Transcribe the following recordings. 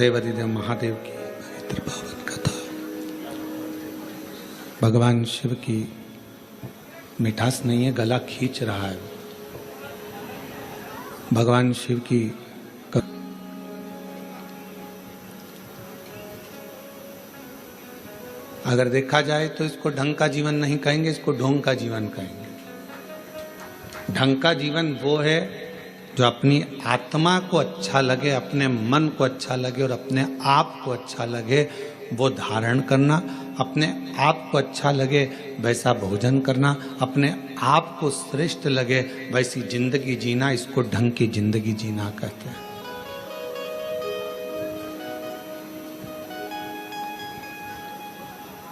देवाधिदेव महादेव की पवित्र पावन कथा। भगवान शिव की मिठास नहीं है, गला खींच रहा है। भगवान शिव की अगर देखा जाए तो इसको ढंग का जीवन नहीं कहेंगे, इसको ढोंग का जीवन कहेंगे। ढंग का जीवन वो है जो अपनी आत्मा को अच्छा लगे, अपने मन को अच्छा लगे और अपने आप को अच्छा लगे वो धारण करना, अपने आप को अच्छा लगे वैसा भोजन करना, अपने आप को श्रेष्ठ लगे वैसी जिंदगी जीना, इसको ढंग की जिंदगी जीना कहते हैं।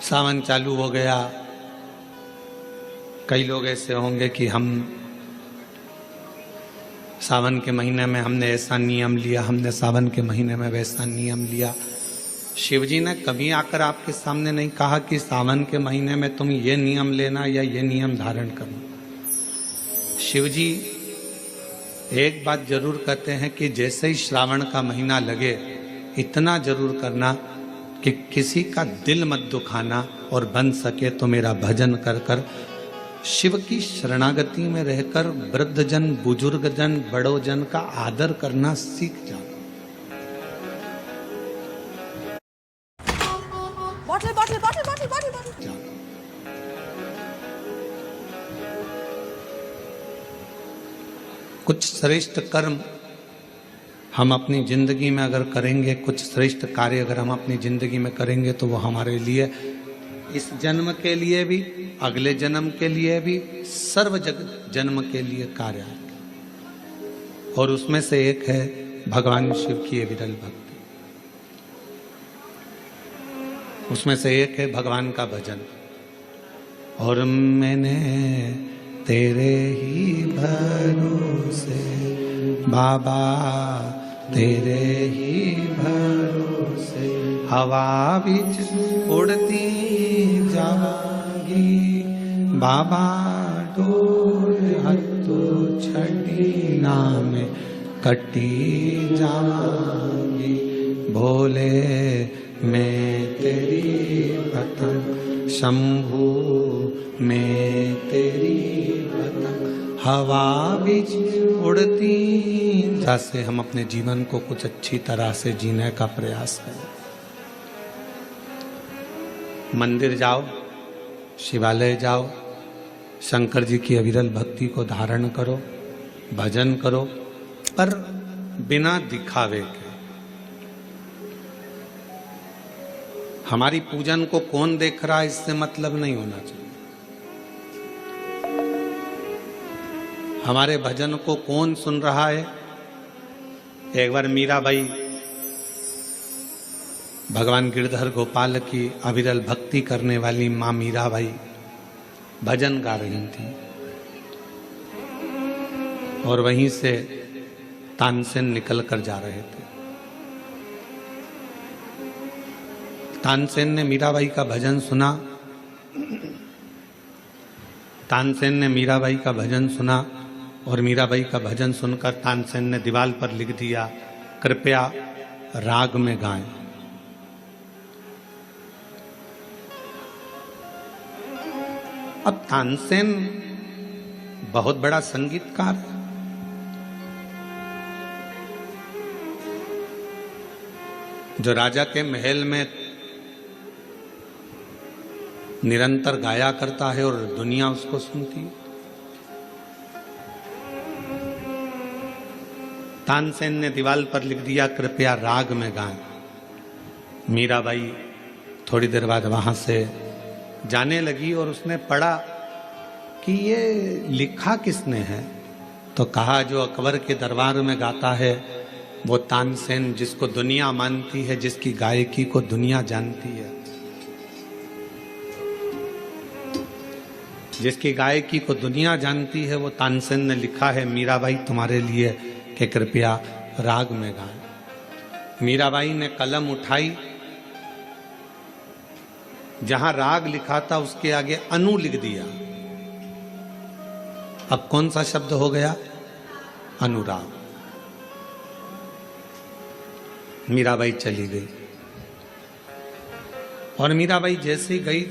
सावन चालू हो गया, कई लोग ऐसे होंगे कि हम सावन के महीने में हमने ऐसा नियम लिया, हमने सावन के महीने में वैसा नियम लिया। शिवजी ने कभी आकर आपके सामने नहीं कहा कि सावन के महीने में तुम ये नियम लेना या ये नियम धारण करना। शिवजी एक बात जरूर कहते हैं कि जैसे ही श्रावण का महीना लगे इतना जरूर करना कि किसी का दिल मत दुखाना और बन सके तो मेरा भजन कर कर शिव की शरणागति में रहकर वृद्धजन, बुजुर्गजन, बड़ोजन का आदर करना सीख जाओ। Bottle bottle bottle bottle bottle bottle. कुछ श्रेष्ठ कर्म हम अपनी जिंदगी में अगर करेंगे, कुछ श्रेष्ठ कार्य अगर हम अपनी जिंदगी में करेंगे तो वो हमारे लिए इस जन्म के लिए भी, अगले जन्म के लिए भी, सर्व जन्म के लिए कार्य है। और उसमें से एक है भगवान शिव की विरल भक्ति, उसमें से एक है भगवान का भजन। और मैंने तेरे ही भरोसे बाबा, तेरे ही भरोसे हवा बिच उड़ती जावांगी बाबा, डोर हत्थों छड़ी नाम कटी जावांगी। भोले मैं तेरी पतंग, शंभू मैं तेरी पतंग, हवा बिच उड़ती। जैसे हम अपने जीवन को कुछ अच्छी तरह से जीने का प्रयास करें। मंदिर जाओ, शिवालय जाओ, शंकर जी की अविरल भक्ति को धारण करो, भजन करो, पर बिना दिखावे के। हमारी पूजन को कौन देख रहा है इससे मतलब नहीं होना चाहिए। हमारे भजन को कौन सुन रहा है। एक बार मीराबाई भगवान गिरधर गोपाल की अविरल भक्ति करने वाली मां मीराबाई भजन गा रही थी और वहीं से तानसेन निकल कर जा रहे थे। तानसेन ने मीराबाई का भजन सुना, तानसेन ने मीराबाई का भजन सुना और मीराबाई का भजन सुनकर तानसेन ने दीवार पर लिख दिया, कृपया राग में गाएं। अब तानसेन बहुत बड़ा संगीतकार है। जो राजा के महल में निरंतर गाया करता है और दुनिया उसको सुनती है। तानसेन ने दीवार पर लिख दिया, कृपया राग में गाएं। मीराबाई थोड़ी देर बाद वहां से जाने लगी और उसने पढ़ा कि ये लिखा किसने है। तो कहा जो अकबर के दरबार में गाता है वो तानसेन, जिसको दुनिया मानती है, जिसकी गायकी को दुनिया जानती है, जिसकी गायकी को दुनिया जानती है, वो तानसेन ने लिखा है मीराबाई तुम्हारे लिए कि कृपया राग में गाएं। मीराबाई ने कलम उठाई, जहां राग लिखा था उसके आगे अनु लिख दिया। अब कौन सा शब्द हो गया? अनुराग। मीराबाई चली गई। और मीराबाई जैसे ही गई,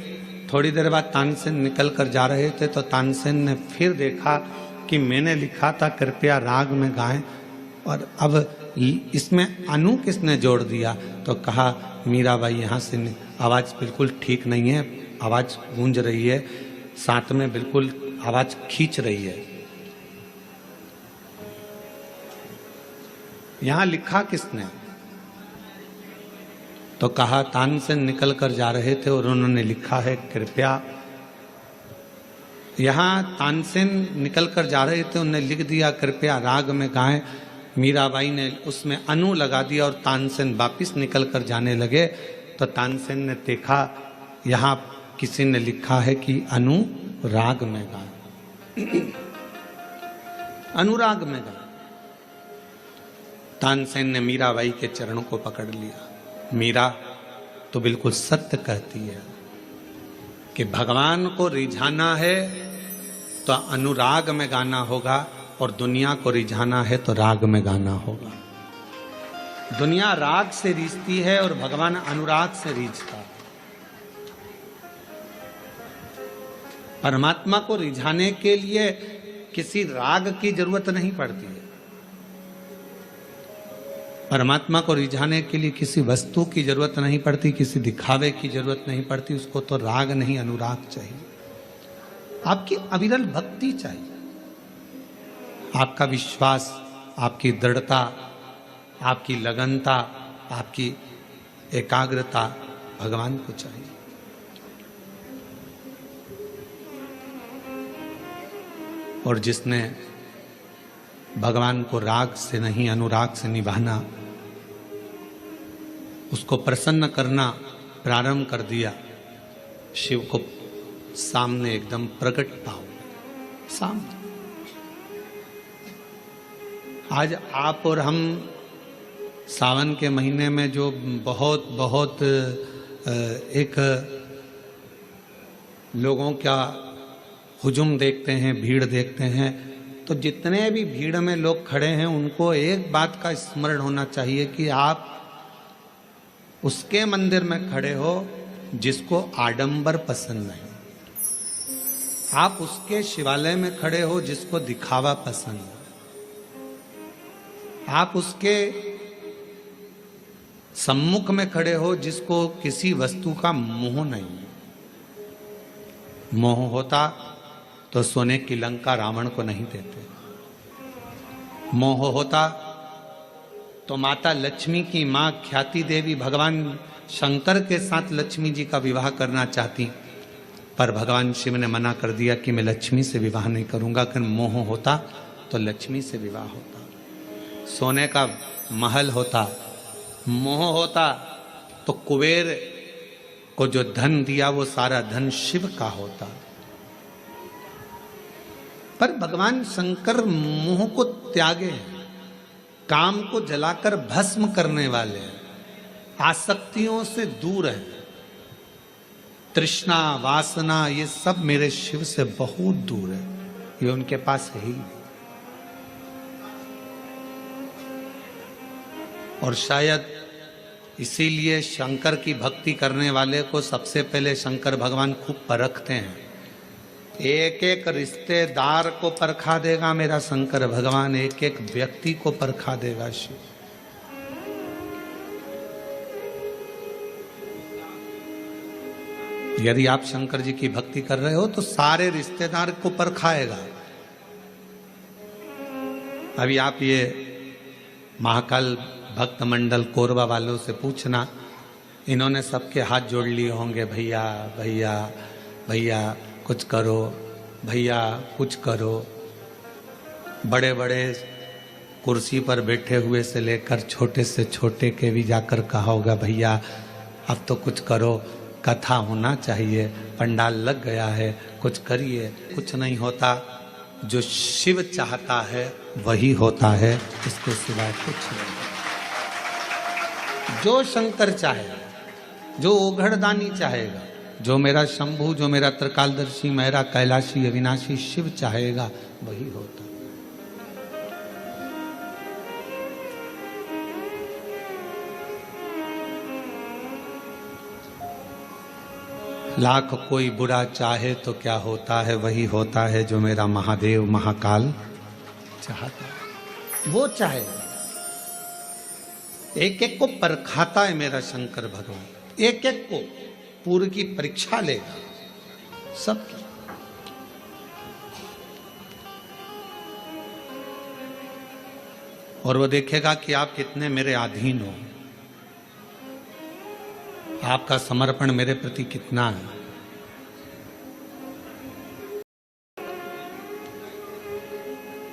थोड़ी देर बाद तानसेन निकल कर जा रहे थे तो तानसेन ने फिर देखा कि मैंने लिखा था कृपया राग में गाएं, और अब इसमें अनु किसने जोड़ दिया? तो कहा मीराबाई यहाँ से आवाज बिल्कुल ठीक नहीं है, आवाज गूंज रही है, साथ में बिल्कुल आवाज खींच रही है। यहां लिखा किसने? तो कहा तानसेन निकल कर जा रहे थे और उन्होंने लिखा है कृपया। यहां तानसेन निकल कर जा रहे थे, उन्होंने लिख दिया कृपया राग में गाएं। मीराबाई ने उसमें अनु लगा दिया और तानसेन वापिस निकल कर जाने लगे। तो तानसेन ने देखा यहां किसी ने लिखा है कि अनु राग में गाएं, अनुराग में गाएं। तानसेन ने मीराबाई के चरणों को पकड़ लिया। मीरा तो बिल्कुल सत्य कहती है कि भगवान को रिझाना है तो अनुराग में गाना होगा, और दुनिया को रिझाना है तो राग में गाना होगा। दुनिया राग से रीझती है और भगवान अनुराग से रीझता है। परमात्मा को रिझाने के लिए किसी राग की जरूरत नहीं पड़ती है। परमात्मा को रिझाने के लिए किसी वस्तु की जरूरत नहीं पड़ती, किसी दिखावे की जरूरत नहीं पड़ती। उसको तो राग नहीं अनुराग चाहिए। आपकी अविरल भक्ति चाहिए, आपका विश्वास, आपकी दृढ़ता, आपकी लगनता, आपकी एकाग्रता भगवान को चाहिए। और जिसने भगवान को राग से नहीं अनुराग से निभाना, उसको प्रसन्न करना प्रारंभ कर दिया, शिव को सामने एकदम प्रकट पाओ सामने। आज आप और हम सावन के महीने में जो बहुत बहुत एक लोगों का हुजूम देखते हैं, भीड़ देखते हैं, तो जितने भी भीड़ में लोग खड़े हैं उनको एक बात का स्मरण होना चाहिए कि आप उसके मंदिर में खड़े हो जिसको आडंबर पसंद नहीं। आप उसके शिवालय में खड़े हो जिसको दिखावा पसंद है। आप उसके सम्मुख में खड़े हो जिसको किसी वस्तु का मोह नहीं है। मोह होता तो सोने की लंका रावण को नहीं देते। मोह होता तो माता लक्ष्मी की मां ख्याति देवी भगवान शंकर के साथ लक्ष्मी जी का विवाह करना चाहती, पर भगवान शिव ने मना कर दिया कि मैं लक्ष्मी से विवाह नहीं करूंगा। कि मोह होता तो लक्ष्मी से विवाह होता। सोने का महल होता, मोह होता तो कुबेर को जो धन दिया वो सारा धन शिव का होता। पर भगवान शंकर मोह को त्यागे हैं, काम को जलाकर भस्म करने वाले हैं, आसक्तियों से दूर है। तृष्णा वासना ये सब मेरे शिव से बहुत दूर है, ये उनके पास है ही नहीं। और शायद इसीलिए शंकर की भक्ति करने वाले को सबसे पहले शंकर भगवान खूब परखते हैं। एक एक रिश्तेदार को परखा देगा मेरा शंकर भगवान, एक एक व्यक्ति को परखा देगा शिव। यदि आप शंकर जी की भक्ति कर रहे हो तो सारे रिश्तेदार को परखाएगा। अभी आप ये महाकाल भक्त मंडल कोरबा वालों से पूछना, इन्होंने सबके हाथ जोड़ लिए होंगे, भैया भैया भैया कुछ करो, भैया कुछ करो। बड़े बड़े कुर्सी पर बैठे हुए से लेकर छोटे से छोटे के भी जाकर कहा होगा, भैया अब तो कुछ करो, कथा होना चाहिए, पंडाल लग गया है, कुछ करिए। कुछ नहीं होता, जो शिव चाहता है वही होता है, इसके सिवाय कुछ नहीं। जो शंकर चाहेगा, जो ओघड़दानी चाहेगा, जो मेरा शंभु, जो मेरा त्रिकालदर्शी, मेरा कैलाशी अविनाशी शिव चाहेगा वही होता। लाख कोई बुरा चाहे तो क्या होता है, वही होता है जो मेरा महादेव महाकाल चाहता है। वो चाहे, एक एक को परखाता है मेरा शंकर भगवान, एक एक को पूरी की परीक्षा लेगा सबकी। और वो देखेगा कि आप कितने मेरे अधीन हो, आपका समर्पण मेरे प्रति कितना है।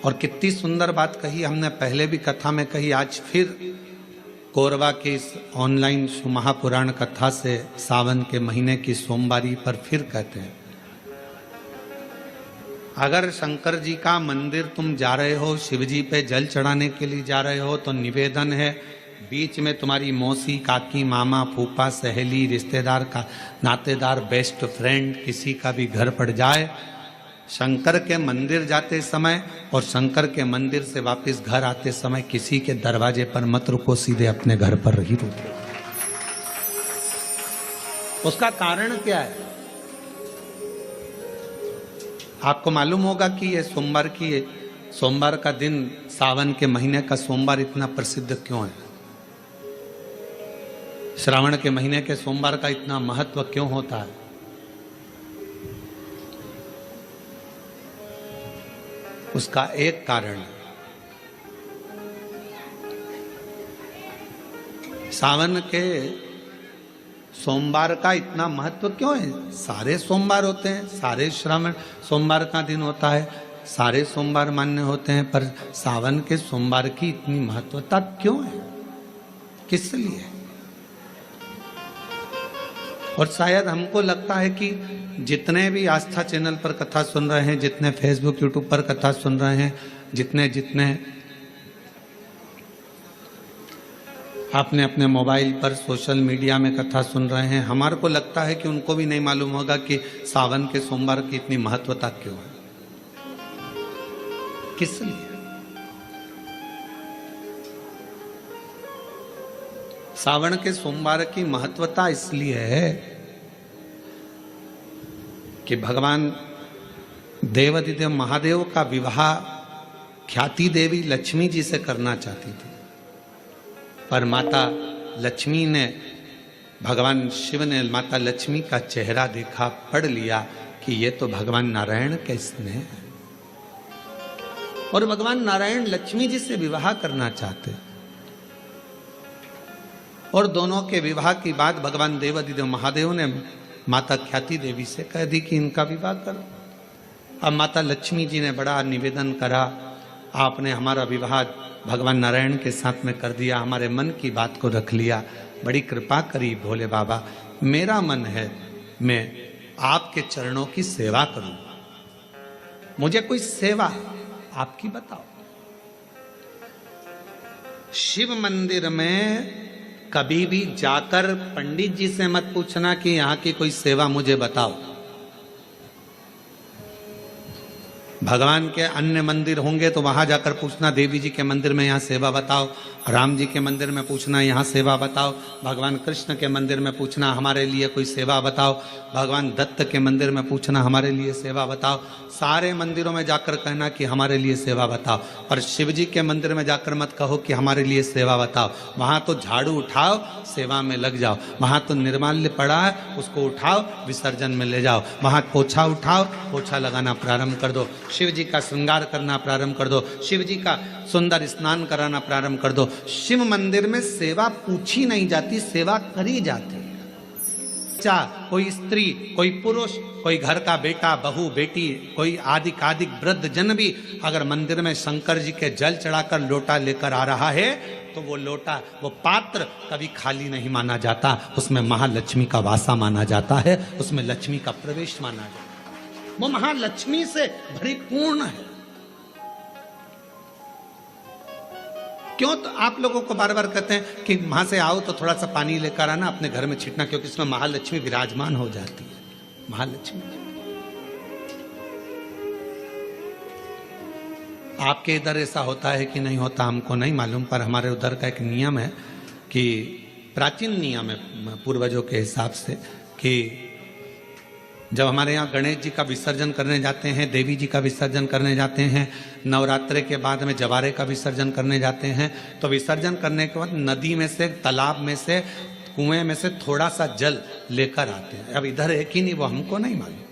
और कितनी सुंदर बात कही हमने पहले भी कथा में कही, आज फिर कोरबा की इस ऑनलाइन महापुराण कथा से सावन के महीने की सोमवारी पर फिर कहते हैं, अगर शंकर जी का मंदिर तुम जा रहे हो, शिव जी पे जल चढ़ाने के लिए जा रहे हो, तो निवेदन है बीच में तुम्हारी मौसी, काकी, मामा, फूफा, सहेली, रिश्तेदार का नातेदार, बेस्ट फ्रेंड किसी का भी घर पड़ जाए, शंकर के मंदिर जाते समय और शंकर के मंदिर से वापस घर आते समय किसी के दरवाजे पर मत रुको, सीधे अपने घर पर ही रुको। उसका कारण क्या है? आपको मालूम होगा कि ये सोमवार का दिन, सावन के महीने का सोमवार इतना प्रसिद्ध क्यों है? श्रावण के महीने के सोमवार का इतना महत्व क्यों होता है? उसका एक कारण, सावन के सोमवार का इतना महत्व क्यों है? सारे सोमवार होते हैं, सारे श्रावण सोमवार का दिन होता है, सारे सोमवार मान्य होते हैं, पर सावन के सोमवार की इतनी महत्वता क्यों है? किस लिए? और शायद हमको लगता है कि जितने भी आस्था चैनल पर कथा सुन रहे हैं, जितने फेसबुक यूट्यूब पर कथा सुन रहे हैं, जितने आपने अपने मोबाइल पर सोशल मीडिया में कथा सुन रहे हैं, हमारे को लगता है कि उनको भी नहीं मालूम होगा कि सावन के सोमवार की इतनी महत्वता क्यों है, किस लिए। सावन के सोमवार की महत्वता इसलिए है कि भगवान देवाधिदेव महादेव का विवाह ख्याति देवी लक्ष्मी जी से करना चाहती थी, पर माता लक्ष्मी ने, भगवान शिव ने माता लक्ष्मी का चेहरा देखा, पढ़ लिया कि ये तो भगवान नारायण के स्नेह है, और भगवान नारायण लक्ष्मी जी से विवाह करना चाहते। और दोनों के विवाह की बात भगवान देवाधिदेव महादेव ने माता ख्याति देवी से कह दी कि इनका विवाह करो। अब माता लक्ष्मी जी ने बड़ा निवेदन करा, आपने हमारा विवाह भगवान नारायण के साथ में कर दिया, हमारे मन की बात को रख लिया, बड़ी कृपा करी भोले बाबा, मेरा मन है मैं आपके चरणों की सेवा करूं, मुझे कोई सेवा आपकी बताओ। शिव मंदिर में कभी भी जाकर पंडित जी से मत पूछना कि यहां की कोई सेवा मुझे बताओ। भगवान के अन्य मंदिर होंगे तो वहां जाकर पूछना, देवी जी के मंदिर में यहाँ सेवा बताओ, राम जी के मंदिर में पूछना यहाँ सेवा बताओ, भगवान कृष्ण के मंदिर में पूछना हमारे लिए कोई सेवा बताओ, भगवान दत्त के मंदिर में पूछना हमारे लिए सेवा बताओ। सारे मंदिरों में जाकर कहना कि हमारे लिए सेवा बताओ, पर शिव जी के मंदिर में जाकर मत कहो कि हमारे लिए सेवा बताओ। वहां तो झाड़ू उठाओ, सेवा में लग जाओ, वहां तो निर्माल्य पड़ा है उसको उठाओ, विसर्जन में ले जाओ, वहां पोछा उठाओ, पोछा लगाना प्रारंभ कर दो, शिव जी का श्रृंगार करना प्रारंभ कर दो, शिव जी का सुंदर स्नान कराना प्रारंभ कर दो। शिव मंदिर में सेवा पूछी नहीं जाती, सेवा करी जाती है। कोई स्त्री, कोई पुरुष, कोई घर का बेटा, बहू, बेटी, कोई आदिक वृद्ध जन भी अगर मंदिर में शंकर जी के जल चढ़ाकर लोटा लेकर आ रहा है तो वो लोटा, वो पात्र कभी खाली नहीं माना जाता, उसमें महालक्ष्मी का वासा माना जाता है, उसमें लक्ष्मी का प्रवेश माना जाता है, वो महालक्ष्मी से परिपूर्ण है। क्यों? तो आप लोगों को बार बार कहते हैं कि वहां से आओ तो थोड़ा सा पानी लेकर आना, अपने घर में छिटना, क्योंकि इसमें महालक्ष्मी विराजमान हो जाती है। महालक्ष्मी आपके इधर ऐसा होता है कि नहीं होता हमको नहीं मालूम, पर हमारे उधर का एक नियम है कि प्राचीन नियम है पूर्वजों के हिसाब से कि जब हमारे यहाँ गणेश जी का विसर्जन करने जाते हैं, देवी जी का विसर्जन करने जाते हैं, नवरात्रे के बाद में जवारे का विसर्जन करने जाते हैं, तो विसर्जन करने के बाद नदी में से, तालाब में से, कुएं में से थोड़ा सा जल लेकर आते हैं। अब इधर है कि नहीं वो हमको नहीं मालूम,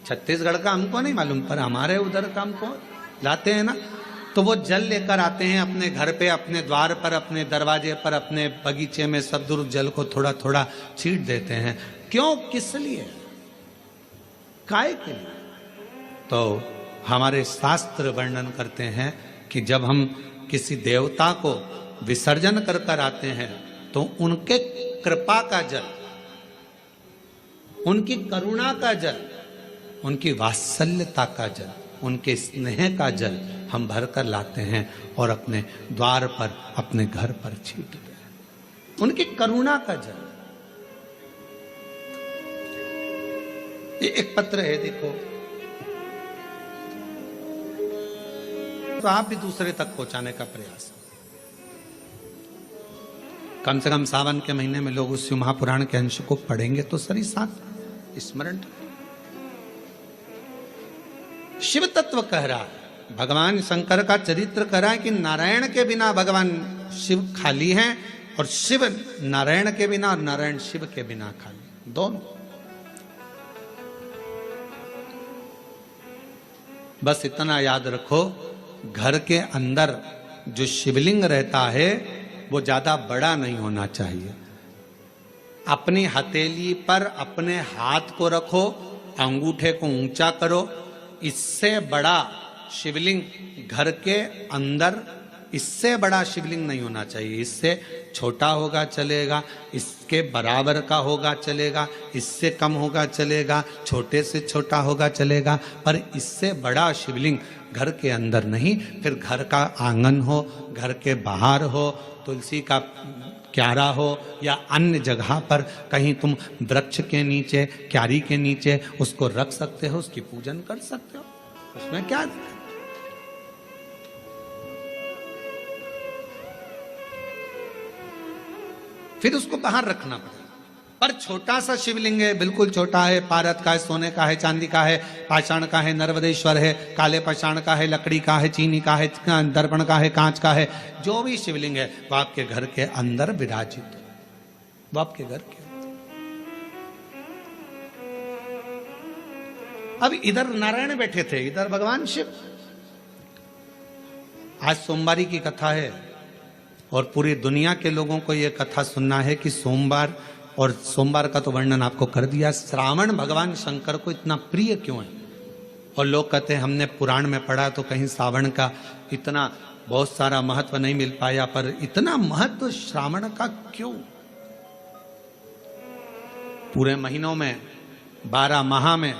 छत्तीसगढ़ का हमको नहीं मालूम, पर हमारे उधर का हमको लाते हैं ना। तो वो जल लेकर आते हैं अपने घर पे, अपने द्वार पर, अपने दरवाजे पर, अपने बगीचे में सब दूर जल को थोड़ा थोड़ा छीट देते हैं। क्यों, किस लिए, काय के लिए? तो हमारे शास्त्र वर्णन करते हैं कि जब हम किसी देवता को विसर्जन कर कर आते हैं तो उनके कृपा का जल, उनकी करुणा का जल, उनकी वात्सल्यता का जल, उनके स्नेह का जल हम भर कर लाते हैं और अपने द्वार पर, अपने घर पर छींटते हैं। उनकी करुणा का जल। ये एक पत्र है, देखो, तो आप भी दूसरे तक पहुंचाने का प्रयास। कम से कम सावन के महीने में लोग उस शिव महापुराण के अंश को पढ़ेंगे तो सही साथ स्मरण। शिव तत्व कह रहा है, भगवान शंकर का चरित्र कह रहा है कि नारायण के बिना भगवान शिव खाली हैं और शिव नारायण के बिना और नारायण शिव के बिना खाली, दोनों। बस इतना याद रखो, घर के अंदर जो शिवलिंग रहता है वो ज्यादा बड़ा नहीं होना चाहिए। अपनी हथेली पर अपने हाथ को रखो, अंगूठे को ऊंचा करो। इससे बड़ा शिवलिंग घर के अंदर, इससे बड़ा शिवलिंग नहीं होना चाहिए। इससे छोटा होगा चलेगा, इसके बराबर का होगा चलेगा, इससे कम होगा चलेगा, छोटे से छोटा होगा चलेगा, पर इससे बड़ा शिवलिंग घर के अंदर नहीं। फिर घर का आंगन हो, घर के बाहर हो, तुलसी का क्यारा हो या अन्य जगह पर कहीं तुम वृक्ष के नीचे, क्यारी के नीचे उसको रख सकते हो, उसकी पूजन कर सकते हो, उसमें क्या दिक्कत? फिर उसको बाहर रखना पड़ेगा। पर छोटा सा शिवलिंग है, बिल्कुल छोटा है, पारद का है, सोने का है, चांदी का है, पाषाण का है, नर्मदेश्वर है, काले पाषाण का है, लकड़ी का है, चीनी का है, दर्पण का है, कांच का है, जो भी शिवलिंग है वो आपके घर के अंदर विराजित है, वो आपके घर के। अब इधर नारायण बैठे थे, इधर भगवान शिव। आज सोमवारी की कथा है और पूरी दुनिया के लोगों को यह कथा सुनना है कि सोमवार, और सोमवार का तो वर्णन आपको कर दिया, श्रावण भगवान शंकर को इतना प्रिय क्यों है। और लोग कहते हैं हमने पुराण में पढ़ा तो कहीं श्रावण का इतना बहुत सारा महत्व नहीं मिल पाया, पर इतना महत्व श्रावण का क्यों? पूरे महीनों में 12 माह में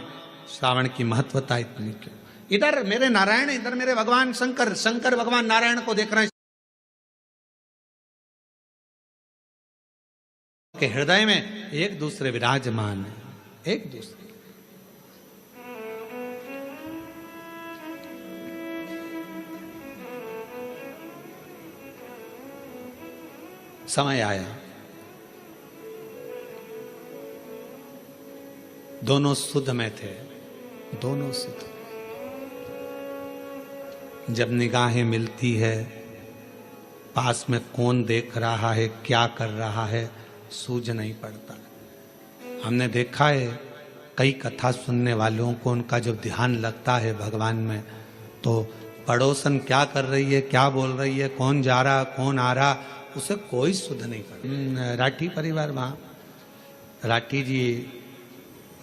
श्रावण की महत्वता इतनी क्यों? इधर मेरे नारायण, इधर मेरे भगवान शंकर, शंकर भगवान नारायण को देख रहे हैं के हृदय में एक दूसरे विराजमान है, एक दूसरे। समय आया, दोनों सुध में थे, दोनों सुध। जब निगाहें मिलती है, पास में कौन देख रहा है, क्या कर रहा है, सूझ नहीं पड़ता। हमने देखा है कई कथा सुनने वालों को, उनका जब ध्यान लगता है भगवान में, तो पड़ोसन क्या कर रही है, क्या बोल रही है, कौन जा रहा, कौन आ रहा, उसे कोई सुध नहीं पड़ता। राठी परिवार वहाँ, राठी जी,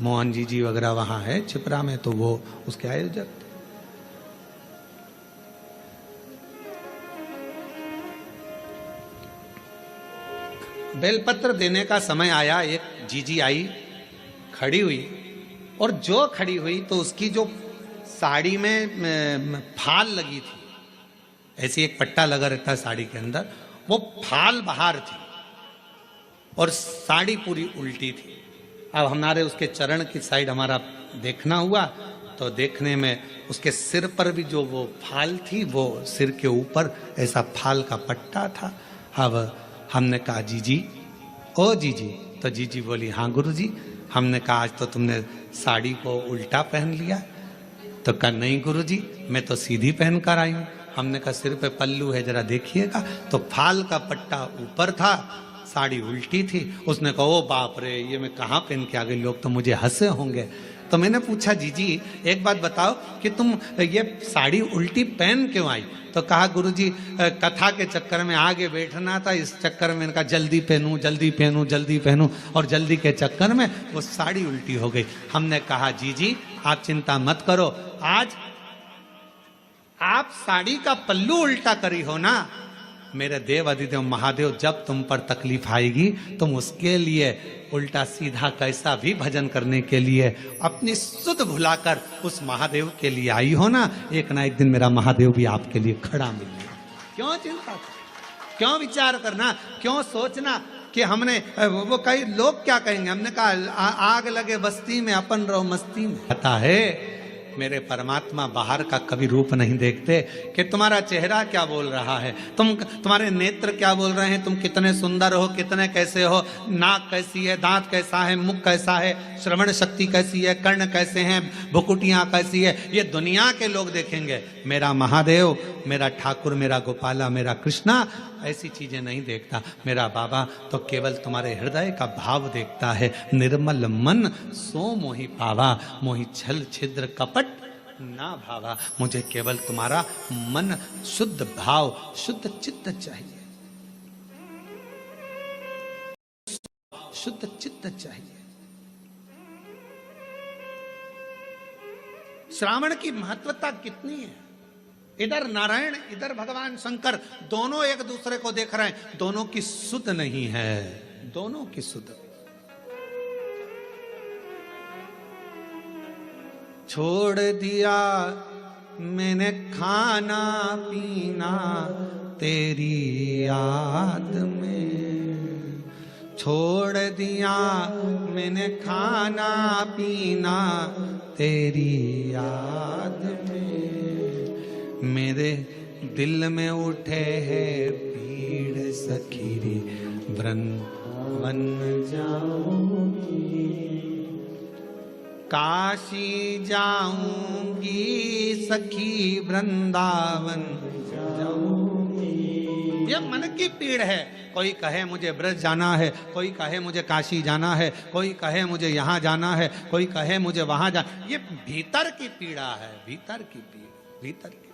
मोहन जी वगैरह वहाँ है छिपरा में, तो वो उसके आयोजक। बेलपत्र देने का समय आया, एक जीजी आई, खड़ी हुई, और जो खड़ी हुई तो उसकी जो साड़ी में फाल लगी थी, ऐसी एक पट्टा लगा रहता है साड़ी के अंदर, वो फाल बाहर थी और साड़ी पूरी उल्टी थी। अब हमारे उसके चरण की साइड हमारा देखना हुआ, तो देखने में उसके सिर पर भी जो वो फाल थी, वो सिर के ऊपर ऐसा फाल का पट्टा था। अब हमने कहा जीजी, ओ जीजी, तो जीजी बोली हाँ गुरुजी। हमने कहा आज तो तुमने साड़ी को उल्टा पहन लिया। तो कहा नहीं गुरुजी, मैं तो सीधी पहन कर आई हूँ। हमने कहा सिर पे पल्लू है, जरा देखिएगा। तो फाल का पट्टा ऊपर था, साड़ी उल्टी थी। उसने कहा ओ बाप रे, ये मैं कहाँ पहन के आ गई, लोग तो मुझे हंसे होंगे। तो मैंने पूछा जीजी एक बात बताओ कि तुम ये साड़ी उल्टी पहन क्यों आई? तो कहा गुरुजी कथा के चक्कर में आगे बैठना था, इस चक्कर में इनका जल्दी पहनूं जल्दी पहनूं जल्दी पहनूं, और जल्दी के चक्कर में वो साड़ी उल्टी हो गई। हमने कहा जीजी आप चिंता मत करो, आज आप साड़ी का पल्लू उल्टा करी हो ना, मेरे देव अधिदेव महादेव जब तुम पर तकलीफ आएगी तुम उसके लिए उल्टा सीधा कैसा भी भजन करने के लिए अपनी सुध भुलाकर उस महादेव के लिए आई हो ना, एक ना एक दिन मेरा महादेव भी आपके लिए खड़ा मिलेगा। क्यों चिंता, क्यों विचार करना, क्यों सोचना कि हमने वो कई लोग क्या कहेंगे। हमने कहा आग लगे बस्ती में अपन रहो मस्ती में। पता है मेरे परमात्मा बाहर का कभी रूप नहीं देखते कि तुम्हारा चेहरा क्या बोल रहा है, तुम्हारे नेत्र क्या बोल रहे हैं, तुम कितने सुंदर हो, कितने कैसे हो, नाक कैसी है, दांत कैसा है, मुख कैसा है, श्रवण शक्ति कैसी है, कर्ण कैसे हैं, भुकुटियां कैसी है, ये दुनिया के लोग देखेंगे। मेरा महादेव, मेरा ठाकुर, मेरा गोपाला, मेरा कृष्णा ऐसी चीजें नहीं देखता। मेरा बाबा तो केवल तुम्हारे हृदय का भाव देखता है। निर्मल मन सो मोहि पावा, मोहि छल छिद्र कपट ना भावा। मुझे केवल तुम्हारा मन शुद्ध भाव शुद्ध चित्त चाहिए, शुद्ध चित्त चाहिए। श्रावण की महत्वता कितनी है। इधर नारायण इधर भगवान शंकर, दोनों एक दूसरे को देख रहे हैं, दोनों की सुध नहीं है, दोनों की सुध। छोड़ दिया मैंने खाना पीना तेरी याद में, छोड़ दिया मैंने खाना पीना तेरी याद में, मेरे दिल में उठे है पीड़ सखीरी वृंदावन जाऊंगी, काशी जाऊंगी सखी वृंदावन जाऊंगी। ये मन की पीड़ है। कोई कहे मुझे ब्रज जाना है, कोई कहे मुझे काशी जाना है, कोई कहे मुझे यहाँ जाना है, कोई कहे मुझे वहां जाना। ये भीतर की पीड़ा है, भीतर की पीड़ा, भीतर की।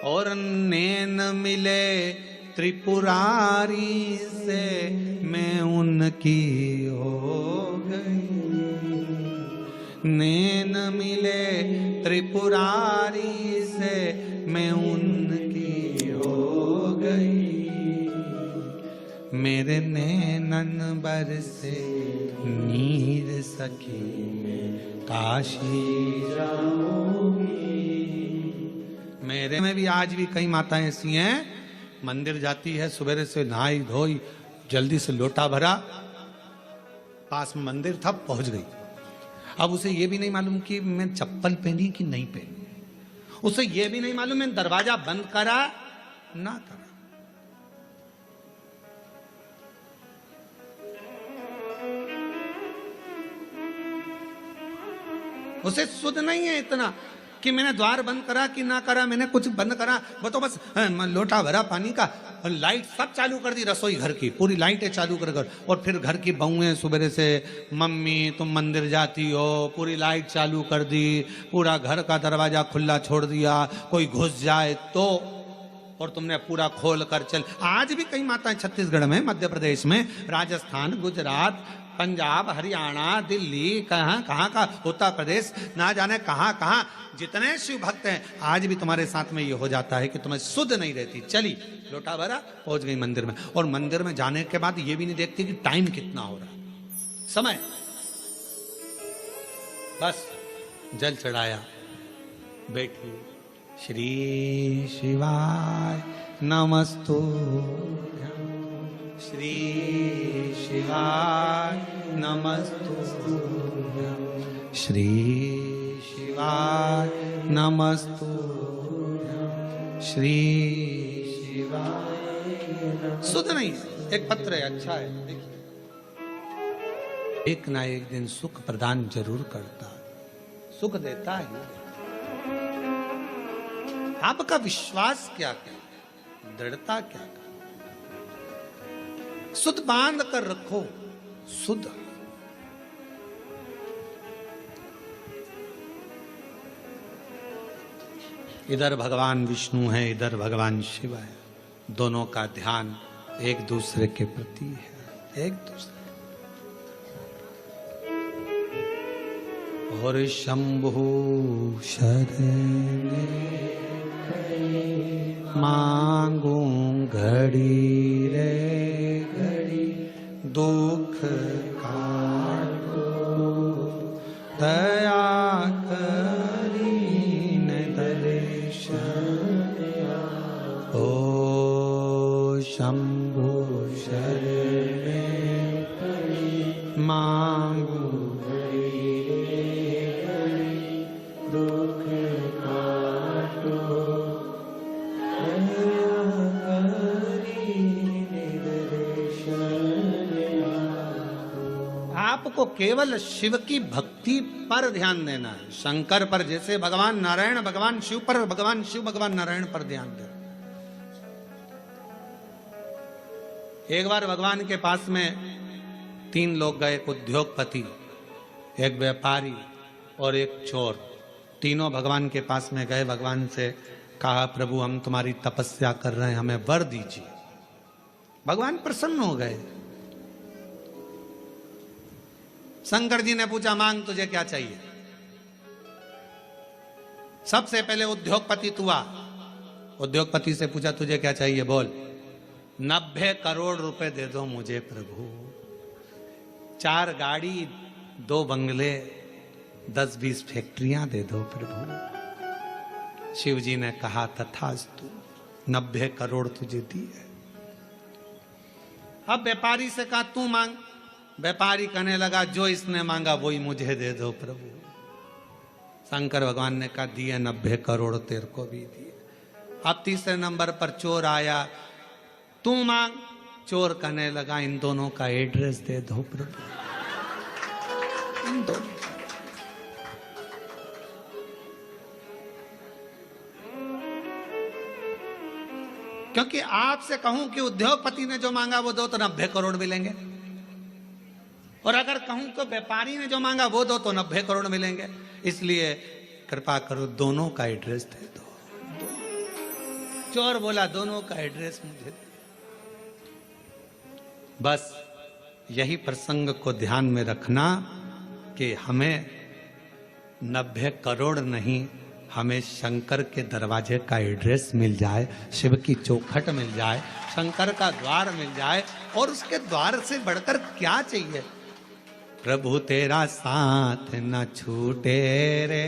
और नैन मिले त्रिपुरारी से मैं उनकी हो गई, नैन मिले त्रिपुरारी से मैं उनकी हो गई, मेरे नैनन बरसे नीर सखी में काशी जाऊंगी। मेरे में भी आज भी कई माताएं ऐसी हैं, मंदिर जाती है, सवेरे से नहाई धोई, जल्दी से लोटा भरा, पास में मंदिर था, पहुंच गई। अब उसे ये भी नहीं मालूम कि मैं चप्पल पहनी कि नहीं पहनी, उसे ये भी नहीं मालूम मैं दरवाजा बंद करा ना करा। उसे सुध नहीं है इतना कि मैंने द्वार बंद करा कि ना करा, मैंने कुछ बंद करा, वो तो बस लोटा भरा पानी का, लाइट सब चालू कर दी, रसोई घर की पूरी लाइटें चालू कर, और फिर घर की बहुएं सुबह से मम्मी तुम मंदिर जाती हो, पूरी लाइट चालू कर दी, पूरा घर का दरवाजा खुला छोड़ दिया, कोई घुस जाए तो, और तुमने पूरा खोल कर चल। आज भी कई माताएं छत्तीसगढ़ में, मध्य प्रदेश में, राजस्थान, गुजरात, पंजाब, हरियाणा, दिल्ली, कहाँ कहाँ का, उत्तर प्रदेश, ना जाने कहाँ कहाँ जितने शिव भक्त हैं, आज भी तुम्हारे साथ में ये हो जाता है कि तुम्हें सुध नहीं रहती। चली लोटा भरा, पहुंच गई मंदिर में, और मंदिर में जाने के बाद ये भी नहीं देखती कि टाइम कितना हो रहा, समय, बस जल चढ़ाया, बैठी, श्री शिवाय नमस्तुभ्यं, श्री शिवाय नमस्तुभ्यं, श्री शिवाय नमस्तुभ्यं, श्री शिवाय शुद्ध नहीं है। एक पत्र है, अच्छा है, देखिए। एक ना एक दिन सुख प्रदान जरूर करता है, सुख देता ही देता। आपका विश्वास क्या है, दृढ़ता क्या है? शुद्ध बांध कर रखो, शुद्ध। इधर भगवान विष्णु है, इधर भगवान शिव है, दोनों का ध्यान एक दूसरे के प्रति है, एक दूसरे। और शंभु शरण मांगू घड़ी रे घड़ी, दुख काटो दया करीन दर्शन। ओ शंभु शरण मांगू आपको केवल शिव की भक्ति पर ध्यान देना है, शंकर पर जैसे भगवान नारायण भगवान शिव पर, भगवान शिव भगवान नारायण पर ध्यान देना। एक बार भगवान के पास में 3 लोग गए, एक उद्योगपति, एक व्यापारी और एक चोर। तीनों भगवान के पास में गए, भगवान से कहा प्रभु हम तुम्हारी तपस्या कर रहे हैं, हमें वर दीजिए। भगवान प्रसन्न हो गए। शंकर जी ने पूछा मांग तुझे क्या चाहिए। सबसे पहले उद्योगपति तू आ। उद्योगपति से पूछा तुझे क्या चाहिए, बोल। 90 करोड़ रुपए दे दो मुझे प्रभु, 4 गाड़ी, 2 बंगले, 10-20 फैक्ट्रियां दे दो प्रभु। शिव जी ने कहा तथास्तु, 90 करोड़ तुझे दिए। अब व्यापारी से कहा तू मांग। व्यापारी कहने लगा जो इसने मांगा वही मुझे दे दो प्रभु। शंकर भगवान ने कहा दिए 90 करोड़ तेरे को भी दिए। अब तीसरे नंबर पर चोर आया, तू मांग। चोर कहने लगा इन दोनों का एड्रेस दे दो प्रभु, इन दोनों। क्योंकि आपसे कहूं कि उद्योगपति ने जो मांगा वो दो तो 90 करोड़ मिलेंगे, और अगर कहूं कि व्यापारी ने जो मांगा वो दो तो 90 करोड़ मिलेंगे। इसलिए कृपा करो दोनों का एड्रेस दे दो। चोर बोला दोनों का एड्रेस मुझे दे। बस यही प्रसंग को ध्यान में रखना कि हमें 90 करोड़ नहीं, हमें शंकर के दरवाजे का एड्रेस मिल जाए, शिव की चौखट मिल जाए, शंकर का द्वार मिल जाए, और उसके द्वार से बढ़कर क्या चाहिए। प्रभु तेरा साथ न छूटे रे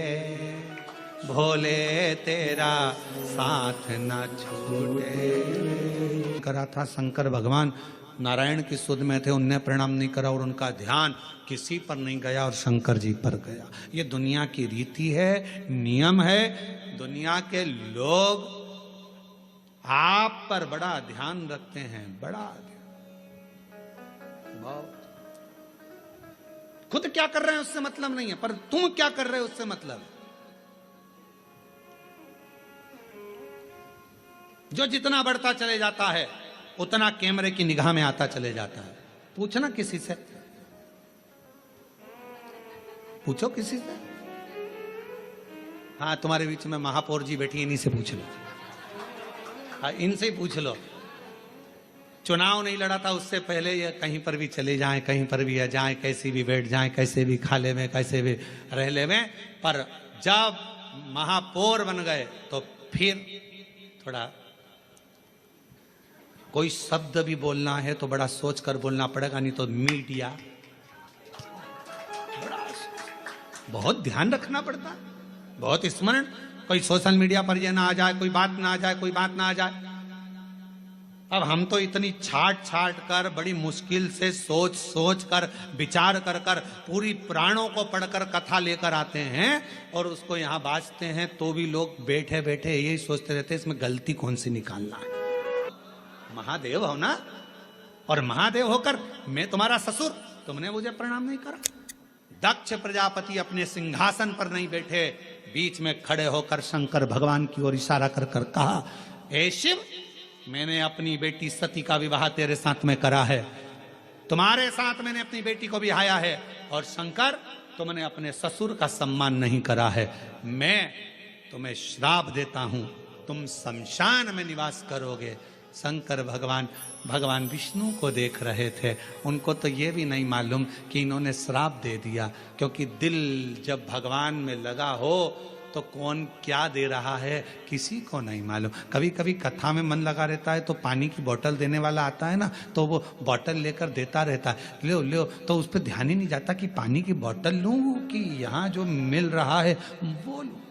भोले, तेरा साथ न छूटे। करा था शंकर भगवान नारायण की सुध में थे, उनने प्रणाम नहीं करा और उनका ध्यान किसी पर नहीं गया और शंकर जी पर गया। ये दुनिया की रीति है, नियम है। दुनिया के लोग आप पर बड़ा ध्यान रखते हैं, बड़ा ध्यान। खुद क्या कर रहे हैं उससे मतलब नहीं है, पर तुम क्या कर रहे हो उससे मतलब है। जो जितना बढ़ता चले जाता है उतना कैमरे की निगाह में आता चले जाता है। पूछना किसी से, पूछो किसी से। हाँ तुम्हारे बीच में महापौर जी बैठी, इन्हीं से पूछ लो। हाँ इनसे ही पूछ लो। चुनाव नहीं लड़ा था उससे पहले ये कहीं पर भी चले जाएं, कहीं पर भी जाएं, कैसे भी बैठ जाएं, कैसे भी खा ले में, कैसे भी रह ले में, पर जब महापौर बन गए तो फिर थोड़ा कोई शब्द भी बोलना है तो बड़ा सोच कर बोलना पड़ेगा, नहीं तो मीडिया बहुत ध्यान रखना पड़ता, बहुत स्मरण। कोई सोशल मीडिया पर ये ना आ जाए, कोई बात ना आ जाए, कोई बात ना आ जाए। अब हम तो इतनी छाट छाट कर, बड़ी मुश्किल से सोच सोच कर, विचार कर कर, पूरी पुराणों को पढ़कर कथा लेकर आते हैं और उसको यहाँ बाजते हैं, तो भी लोग बैठे बैठे यही सोचते रहते हैं इसमें गलती कौन सी निकालना है। महादेव हो ना, और महादेव होकर मैं तुम्हारा ससुर, तुमने मुझे प्रणाम नहीं करा। दक्ष प्रजापति अपने सिंहासन पर नहीं बैठे, बीच में खड़े होकर शंकर भगवान की ओर इशारा कर कर कहा, हे शिव, मैंने अपनी बेटी सती का विवाह तेरे साथ में करा है, तुम्हारे साथ मैंने अपनी बेटी को बिहाया है, और शंकर तुमने अपने ससुर का सम्मान नहीं करा है। मैं तुम्हें श्राप देता हूं, तुम शमशान में निवास करोगे। शंकर भगवान विष्णु को देख रहे थे, उनको तो ये भी नहीं मालूम कि इन्होंने श्राप दे दिया, क्योंकि दिल जब भगवान में लगा हो तो कौन क्या दे रहा है किसी को नहीं मालूम। कभी कभी कथा में मन लगा रहता है तो पानी की बोतल देने वाला आता है ना, तो वो बोतल लेकर देता रहता है, लो लो, तो उस पर ध्यान ही नहीं जाता कि पानी की बोतल लूं कि यहाँ जो मिल रहा है वो लूं।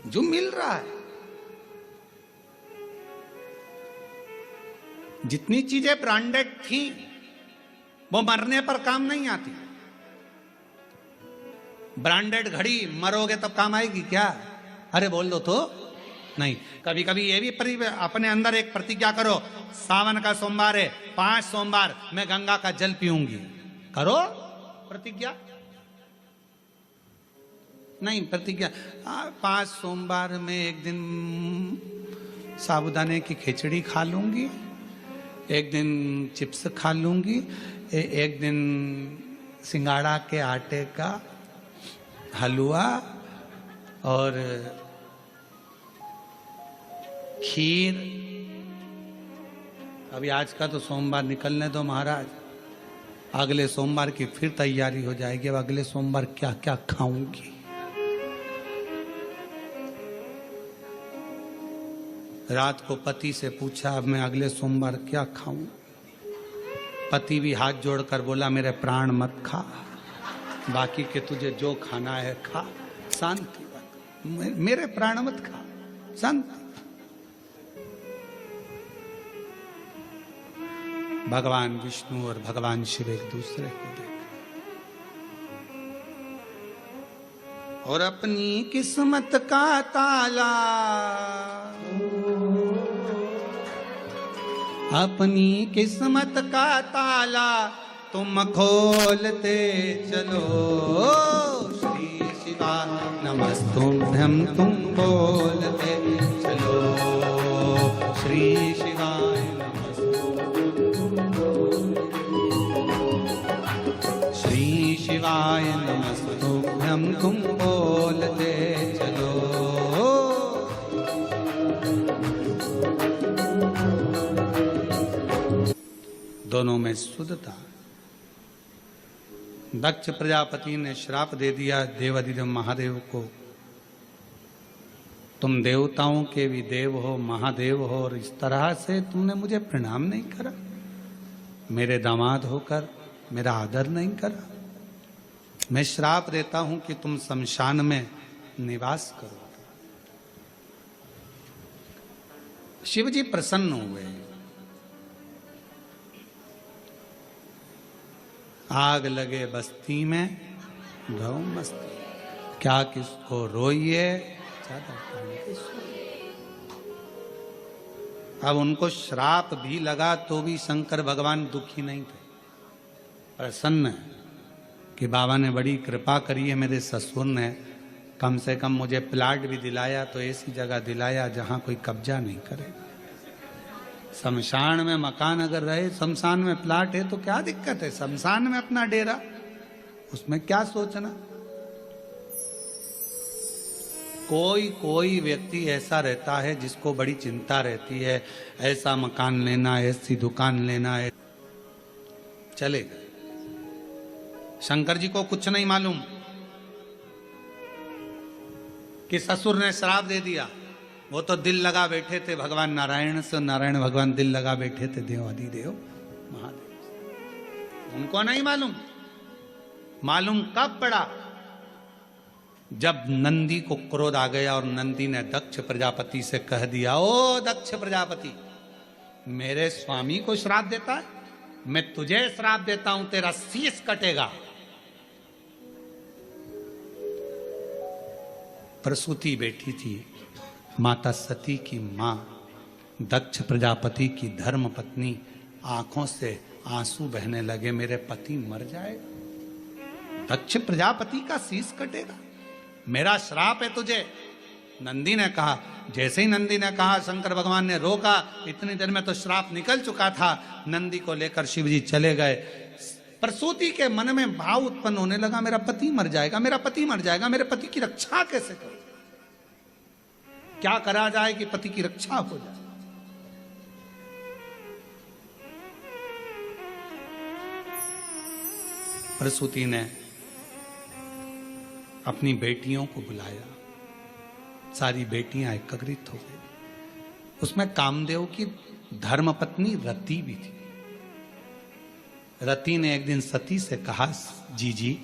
जो मिल रहा है, जितनी चीजें ब्रांडेड थी वो मरने पर काम नहीं आती। ब्रांडेड घड़ी मरोगे तब काम आएगी क्या? अरे बोल दो तो नहीं। कभी कभी ये भी अपने अंदर एक प्रतिज्ञा करो, सावन का सोमवार है, 5 सोमवार मैं गंगा का जल पीऊंगी, करो प्रतिज्ञा। नहीं प्रतिज्ञा, 5 सोमवार में एक दिन साबूदाने की खिचड़ी खा लूंगी, एक दिन चिप्स खा लूंगी, एक दिन सिंगाड़ा के आटे का हलवा और खीर। अभी आज का तो सोमवार निकलने दो महाराज, अगले सोमवार की फिर तैयारी हो जाएगी। अब अगले सोमवार क्या क्या खाऊंगी। रात को पति से पूछा, अब मैं अगले सोमवार क्या खाऊं? पति भी हाथ जोड़कर बोला, मेरे प्राण मत खा, बाकी के तुझे जो खाना है खा, शांति रख, मेरे प्राण मत खा, शांति। भगवान विष्णु और भगवान शिव एक दूसरे को देख और अपनी किस्मत का ताला, अपनी किस्मत का ताला तुम खोलते चलो। श्री शिवा नमस्तुभ्यं तुम बोलते चलो। श्री शिवाय श्री शिवाय नमस्तुभ्यं तुम बोलते चलो। दोनों में शुद्धता। दक्ष प्रजापति ने श्राप दे दिया देवाधिदेव महादेव को, तुम देवताओं के भी देव हो, महादेव हो, और इस तरह से तुमने मुझे प्रणाम नहीं करा, मेरे दामाद होकर मेरा आदर नहीं करा। मैं श्राप देता हूं कि तुम शमशान में निवास करो। शिवजी प्रसन्न हुए। आग लगे बस्ती में गौ मस्ती, क्या किसको रोइए चादर तान के सोइए। अब उनको श्राप भी लगा तो भी शंकर भगवान दुखी नहीं थे, प्रसन्न है कि बाबा ने बड़ी कृपा करी है, मेरे ससुर ने कम से कम मुझे प्लाट भी दिलाया, तो ऐसी जगह दिलाया जहां कोई कब्जा नहीं करेगा। शमशान में मकान अगर रहे, शमशान में प्लाट है तो क्या दिक्कत है, शमशान में अपना डेरा, उसमें क्या सोचना। कोई कोई व्यक्ति ऐसा रहता है जिसको बड़ी चिंता रहती है, ऐसा मकान लेना, ऐसी दुकान लेना है, चले गए। शंकर जी को कुछ नहीं मालूम कि ससुर ने श्राप दे दिया। वो तो दिल लगा बैठे थे भगवान नारायण से, नारायण भगवान दिल लगा बैठे थे देवाधिदेव महादेव। उनको नहीं मालूम। मालूम कब पड़ा? जब नंदी को क्रोध आ गया और नंदी ने दक्ष प्रजापति से कह दिया, ओ दक्ष प्रजापति, मेरे स्वामी को श्राप देता है, मैं तुझे श्राप देता हूं, तेरा शीश कटेगा। प्रसूति बैठी थी, माता सती की मां, दक्ष प्रजापति की धर्म पत्नी, आंखों से आंसू बहने लगे, मेरे पति मर जाए, दक्ष प्रजापति का शीश कटेगा, मेरा श्राप है तुझे। नंदी ने कहा, जैसे ही नंदी ने कहा शंकर भगवान ने रोका, इतनी देर में तो श्राप निकल चुका था। नंदी को लेकर शिव जी चले गए। प्रसूति के मन में भाव उत्पन्न होने लगा, मेरा पति मर जाएगा, मेरा पति मर जाएगा, मेरे पति की रक्षा कैसे करूं, क्या करा जाए कि पति की रक्षा हो जाए। प्रसूति ने अपनी बेटियों को बुलाया, सारी बेटियां एकत्रित हो गई। उसमें कामदेव की धर्मपत्नी रति भी थी। रति ने एक दिन सती से कहा, जी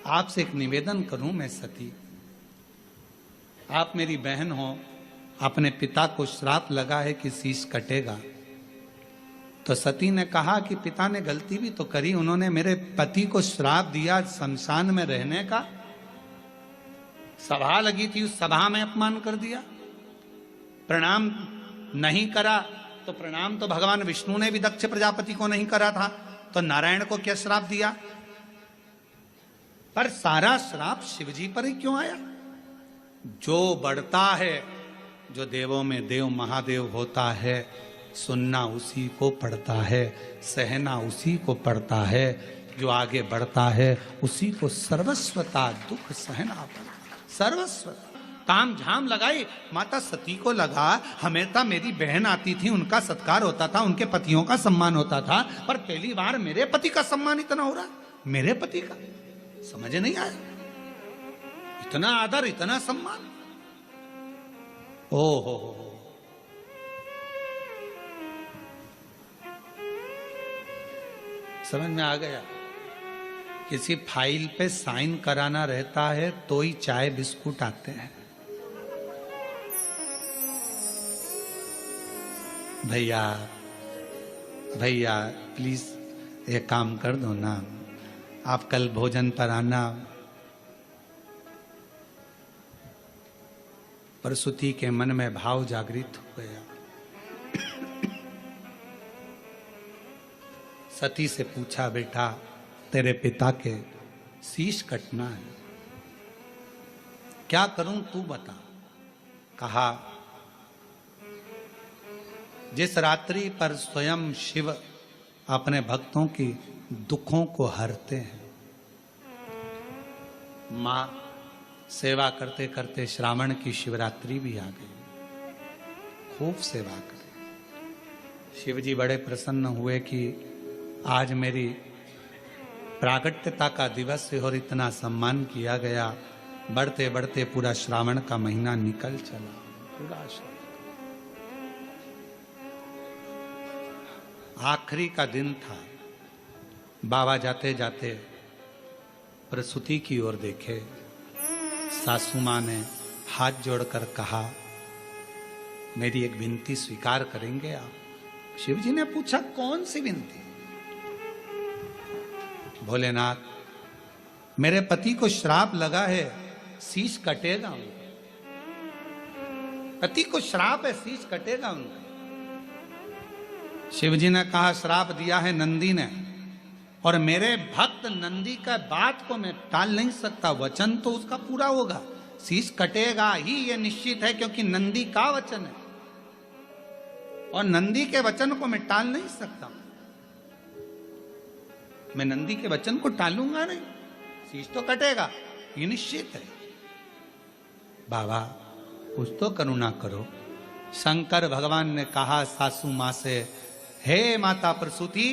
आपसे एक निवेदन करूं मैं सती, आप मेरी बहन हो, अपने पिता को श्राप लगा है कि शीश कटेगा। तो सती ने कहा कि पिता ने गलती भी तो करी, उन्होंने मेरे पति को श्राप दिया शमशान में रहने का, सभा लगी थी उस सभा में अपमान कर दिया, प्रणाम नहीं करा, तो प्रणाम तो भगवान विष्णु ने भी दक्ष प्रजापति को नहीं करा था, तो नारायण को क्या श्राप दिया। पर सारा श्राप शिवजी पर ही क्यों आया। जो बढ़ता है, जो देवों में देव महादेव होता है, सुनना उसी को पड़ता है, सहना उसी को पड़ता है, जो आगे बढ़ता है उसी को सर्वस्वता दुख सहना पड़ता, सर्वस्वता। ताम झाम लगाई, माता सती को लगा हमेशा मेरी बहन आती थी, उनका सत्कार होता था, उनके पतियों का सम्मान होता था, पर पहली बार मेरे पति का सम्मान इतना हो रहा, मेरे पति का समझ नहीं आया, इतना आदर, इतना सम्मान। ओ हो समझ में आ गया। किसी फाइल पे साइन कराना रहता है तो ही चाय बिस्कुट आते हैं। भैया भैया प्लीज ये काम कर दो ना, आप कल भोजन पर आना। प्रसूति के मन में भाव जागृत हो गया। सती से पूछा, बेटा तेरे पिता के शीश कटना है, क्या करूं तू बता। कहा, जिस रात्रि पर स्वयं शिव अपने भक्तों की दुखों को हरते हैं, मां सेवा करते करते श्रावण की शिवरात्रि भी आ गई, खूब सेवा करे। शिवजी बड़े प्रसन्न हुए कि आज मेरी प्रागट्यता का दिवस है और इतना सम्मान किया गया। बढ़ते बढ़ते पूरा श्रावण का महीना निकल चला, पूरा आखिरी का दिन था। बाबा जाते जाते प्रसूति की ओर देखे, सासू मां ने हाथ जोड़कर कहा, मेरी एक विनती स्वीकार करेंगे आप। शिवजी ने पूछा, कौन सी विनती। भोलेनाथ, मेरे पति को श्राप लगा है, शीश कटेगा उनका, पति को श्राप है, शीश कटेगा उनका। शिवजी ने कहा, श्राप दिया है नंदी ने, और मेरे भक्त नंदी का बात को मैं टाल नहीं सकता, वचन तो उसका पूरा होगा, शीश कटेगा ही ये निश्चित है, क्योंकि नंदी का वचन है और नंदी के वचन को मैं टाल नहीं सकता। मैं नंदी के वचन को टालूंगा नहीं, शीश तो कटेगा ये निश्चित है। बाबा कुछ तो करुणा करो। शंकर भगवान ने कहा सासू मां से, हे माता प्रसूति,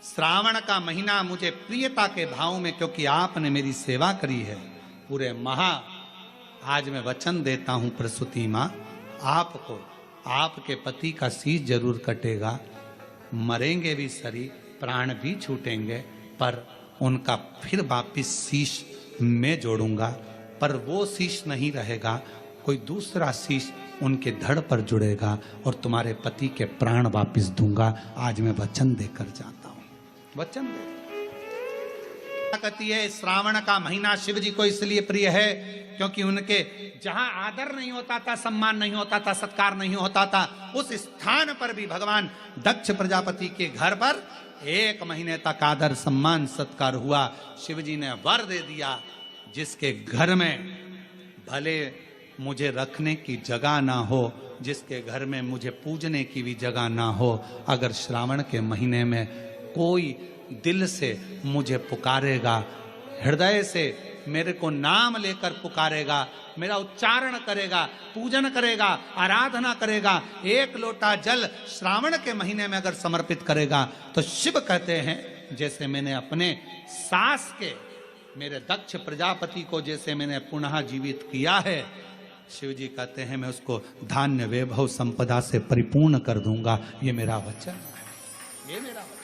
श्रावण का महीना मुझे प्रियता के भाव में, क्योंकि आपने मेरी सेवा करी है पूरे आज मैं वचन देता हूं प्रसूति मां, आपको आपके पति का शीश जरूर कटेगा, मरेंगे भी सरी, प्राण भी छूटेंगे, पर उनका फिर वापिस शीश मैं जोड़ूंगा, पर वो शीश नहीं रहेगा, कोई दूसरा शीश उनके धड़ पर जुड़ेगा और तुम्हारे पति के प्राण वापिस दूंगा। आज मैं वचन देकर जाता हूं, वचन दे। कहती है श्रावण का महीना शिव जी को इसलिए प्रिय है क्योंकि उनके जहां आदर नहीं होता था, सम्मान नहीं होता था, सत्कार नहीं होता था, उस स्थान पर भी भगवान दक्ष प्रजापति के घर पर 1 महीने तक आदर सम्मान सत्कार हुआ। शिव जी ने वर दे दिया, जिसके घर में भले मुझे रखने की जगह ना हो, जिसके घर में मुझे पूजने की भी जगह ना हो, अगर श्रावण के महीने में कोई दिल से मुझे पुकारेगा, हृदय से मेरे को नाम लेकर पुकारेगा, मेरा उच्चारण करेगा, पूजन करेगा, आराधना करेगा, 1 लोटा जल श्रावण के महीने में अगर समर्पित करेगा, तो शिव कहते हैं जैसे मैंने अपने सास के मेरे दक्ष प्रजापति को जैसे मैंने पुनः जीवित किया है, शिव जी कहते हैं मैं उसको धान्य वैभव संपदा से परिपूर्ण कर दूंगा। ये मेरा वचन है, ये मेरा वचन।